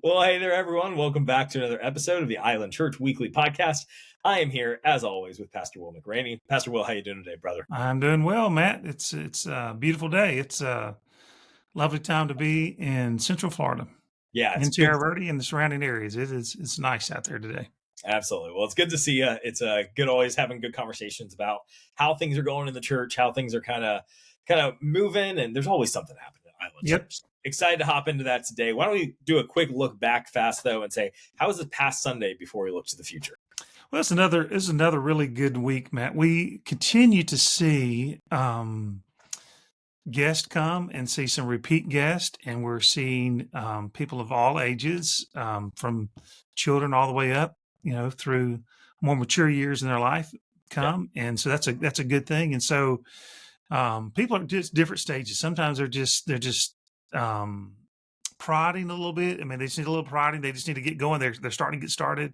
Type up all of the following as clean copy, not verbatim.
Well, hey there, everyone. Welcome back to another episode of the Island Church Weekly Podcast. I am here, as always, with Pastor Will McRaney. Pastor Will, how you doing today, brother? I'm doing well, Matt. It's a beautiful day. It's a lovely time to be in Central Florida, Yeah, it's in good. Terra Verde and the surrounding areas. It's nice out there today. Absolutely. Well, it's good to see you. It's good always having good conversations about how things are going in the church, how things are kind of moving, and there's always something happening at Island Yep. Church. Excited to hop into that today. Why don't we do a quick look back fast though and say how was this past Sunday before we look to the future? Well, it's another really good week, Matt. We continue to see guests come and see some repeat guests, and we're seeing people of all ages, from children all the way up, through more mature years in their life Yeah, come, and so that's a good thing. And so people are just different stages. Sometimes they're just um, prodding a little bit. I mean, they just need a little prodding. They just need to get going. They're starting to get started.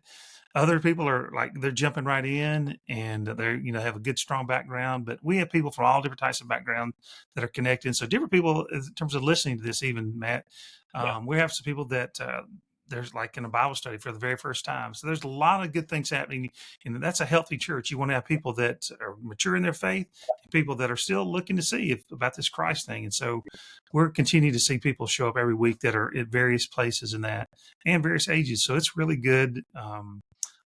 Other people are like they're jumping right in, and they're have a good strong background. But we have people from all different types of background that are connected. So different people in terms of listening to this, even Matt. yeah, We have some people that there's like in a Bible study for the very first time. So there's a lot of good things happening, and that's a healthy church. You want to have people that are mature in their faith, people that are still looking to see about this Christ thing. And so we're continuing to see people show up every week that are at various places in that and various ages. So it's really good.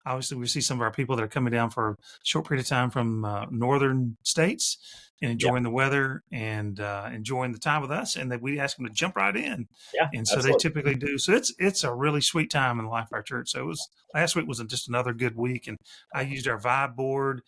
Obviously, we see some of our people that are coming down for a short period of time from northern states and yeah, enjoying the weather and enjoying the time with us, and that we ask them to jump right in, yeah, and so they absolutely. typically do. So it's a really sweet time in the life of our church. So it was last week was just another good week, and I used our vibe board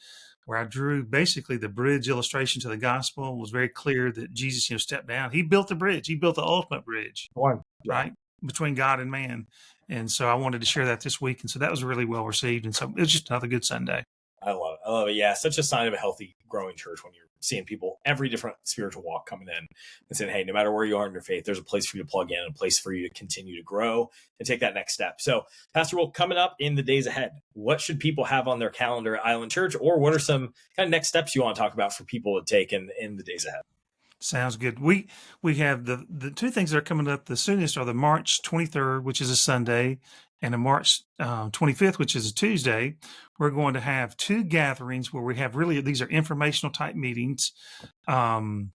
where I drew basically the bridge illustration to the gospel. It was very clear that Jesus, stepped down. He built the bridge. He built the ultimate bridge, One. Yeah. right, between God and man. And so I wanted to share that this week. And so that was really well received. And so it was just another good Sunday. I love it. I love it. Yeah, such a sign of a healthy, growing church when you're seeing people every different spiritual walk coming in and saying, "Hey, no matter where you are in your faith, there's a place for you to plug in, a place for you to continue to grow and take that next step." So, Pastor Will, coming up in the days ahead, what should people have on their calendar at Island Church, or what are some kind of next steps you want to talk about for people to take in the days ahead? Sounds good. We have the two things that are coming up the soonest are the March 23rd, which is a Sunday, and the March 25th, which is a Tuesday. We're going to have two gatherings where we have really these are informational type meetings. To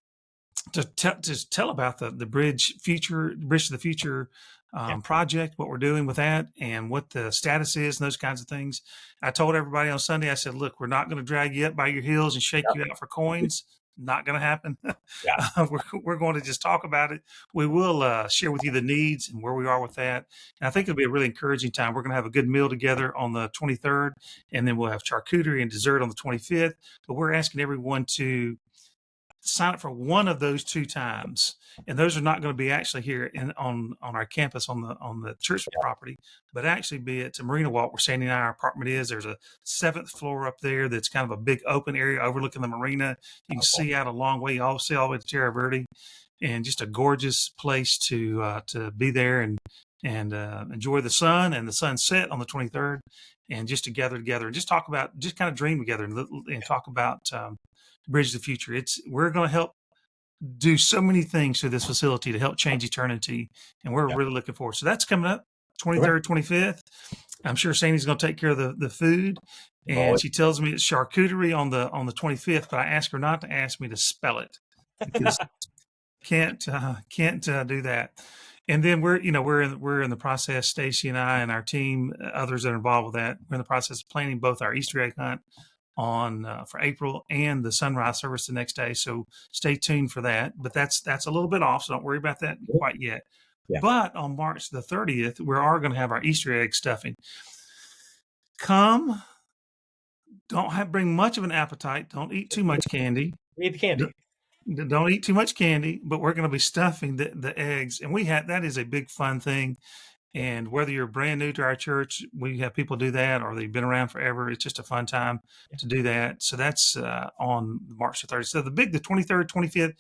tell about the bridge to the future Yeah, project, what we're doing with that, and what the status is, and those kinds of things. I told everybody on Sunday, I said, "Look, we're not going to drag you up by your heels and shake you out for coins. Not going to happen. yeah, We're going to just talk about it. We will share with you the needs and where we are with that. And I think it'll be a really encouraging time. We're going to have a good meal together on the 23rd, and then we'll have charcuterie and dessert on the 25th. But we're asking everyone to sign up for one of those two times, and those are not going to be actually here on our campus on the church yeah. property, but actually be at Marina Walk where Sandy and our apartment is. There's a seventh floor up there that's kind of a big open area overlooking the marina. You can see out a long way. You all see all the way to Terra Verde, and just a gorgeous place to be there and enjoy the sun and the sunset on the 23rd, and just to gather together and just talk about, just kind of dream together and talk about Bridge the Future. We're going to help do so many things through this facility to help change eternity, and we're Yeah. really looking forward. So that's coming up, Okay. 23rd, 25th. I'm sure Sandy's going to take care of the food, and Always. she tells me it's charcuterie on the 25th, but I asked her not to ask me to spell it because can't do that. And then we're in the process. Stacy and I and our team, others that are involved with that, we're in the process of planning both our Easter egg hunt on for April and the sunrise service the next day. So stay tuned for that. But that's a little bit off, so don't worry about that quite yet. Yeah. But on March the 30th, we are going to have our Easter egg stuffing. Come, bring much of an appetite. Don't eat too much candy. Eat the candy. Don't eat too much candy. But we're going to be stuffing the eggs, and that is a big fun thing. And whether you're brand new to our church, we have people do that, or they've been around forever. It's just a fun time to do that. So that's on March the 30th. So the 23rd, 25th,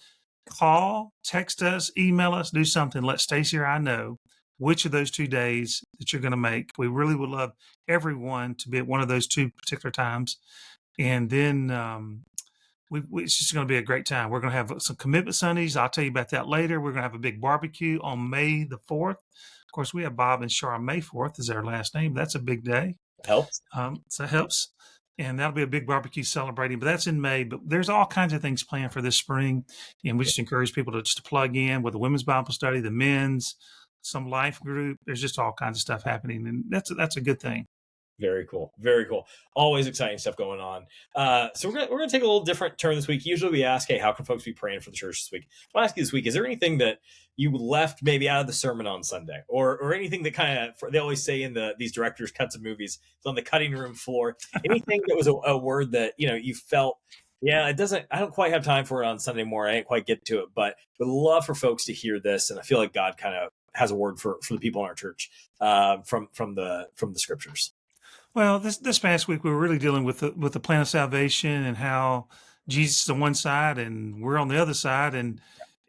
call, text us, email us, do something. Let Stacy or I know which of those 2 days that you're going to make. We really would love everyone to be at one of those two particular times. And then it's just going to be a great time. We're going to have some commitment Sundays. I'll tell you about that later. We're going to have a big barbecue on May the 4th. Of course, we have Bob and Shara Mayforth is their last name. That's a big day. Helps. So it helps. And that'll be a big barbecue celebrating, but that's in May. But there's all kinds of things planned for this spring. And we just encourage people to just plug in with the women's Bible study, the men's, some life group. There's just all kinds of stuff happening. And that's a good thing. Very cool. Very cool. Always exciting stuff going on. So we're gonna take a little different turn this week. Usually we ask, hey, how can folks be praying for the church this week? I'll ask you this week, is there anything that you left maybe out of the sermon on Sunday, or anything that kind of, they always say in these directors' cuts of movies, it's on the cutting room floor, anything that was a word that you felt, yeah, I don't quite have time for it on Sunday morning, I didn't quite get to it, but would love for folks to hear this, and I feel like God kind of has a word for the people in our church from the scriptures. Well, this past week we were really dealing with the plan of salvation and how Jesus is on one side and we're on the other side, and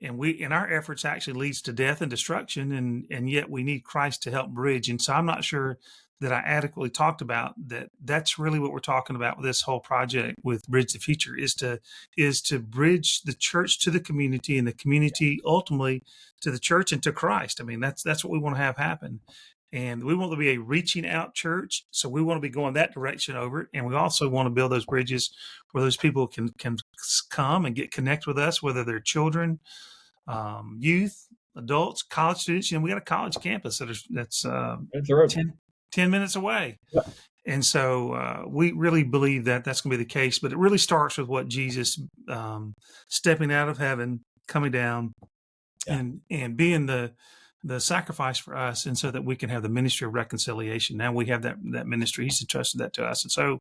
our efforts actually leads to death and destruction, and yet we need Christ to help bridge. And so I'm not sure that I adequately talked about that. That's really what we're talking about with this whole project with Bridge the Future is to bridge the church to the community, and the community ultimately to the church and to Christ. I mean, that's what we want to have happen. And we want to be a reaching out church. So we want to be going that direction over it. And we also want to build those bridges where those people can come and get connect with us, whether they're children, youth, adults, college students. We got a college campus that's 10 minutes away. Yeah. And so we really believe that that's going to be the case. But it really starts with what Jesus stepping out of heaven, coming down, and being the sacrifice for us, and so that we can have the ministry of reconciliation. Now we have that ministry. He's entrusted that to us. And so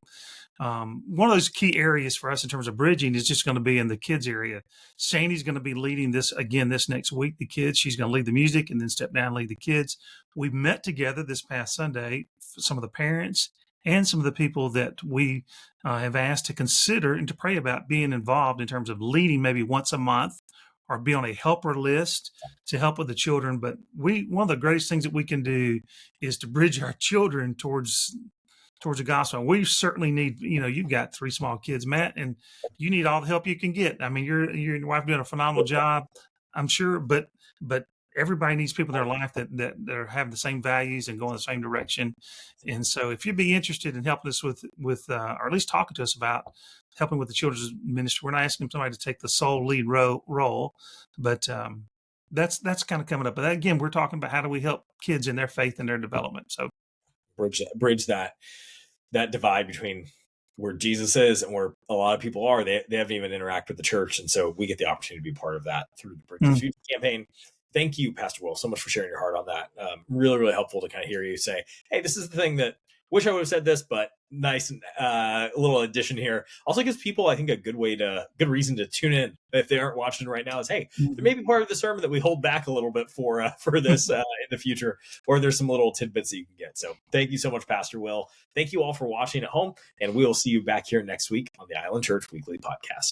one of those key areas for us in terms of bridging is just going to be in the kids area. Sandy's going to be leading this again this next week, the kids. She's going to lead the music and then step down and lead the kids. We met together this past Sunday, some of the parents and some of the people that we have asked to consider and to pray about being involved in terms of leading maybe once a month, or be on a helper list to help with the children. But one of the greatest things that we can do is to bridge our children towards the gospel. We certainly need, you've got 3 small kids, Matt, and you need all the help you can get. I mean, you and your wife doing a phenomenal job, I'm sure, but everybody needs people in their life that are having the same values and going the same direction. And so if you'd be interested in helping us with or at least talking to us about helping with the children's ministry, we're not asking somebody to take the sole lead role, but that's kind of coming up. But again, we're talking about how do we help kids in their faith and their development. So bridge that divide between where Jesus is and where a lot of people are. They haven't even interacted with the church. And so we get the opportunity to be part of that through the Bridge the Future campaign. Thank you, Pastor Will, so much for sharing your heart on that. Really, really helpful to kind of hear you say, hey, this is the thing that wish I would have said this, but nice little addition here. Also gives people, I think, a good reason to tune in if they aren't watching right now is, hey, there may be part of the sermon that we hold back a little bit for this in the future, or there's some little tidbits that you can get. So thank you so much, Pastor Will. Thank you all for watching at home, and we will see you back here next week on the Island Church Weekly Podcast.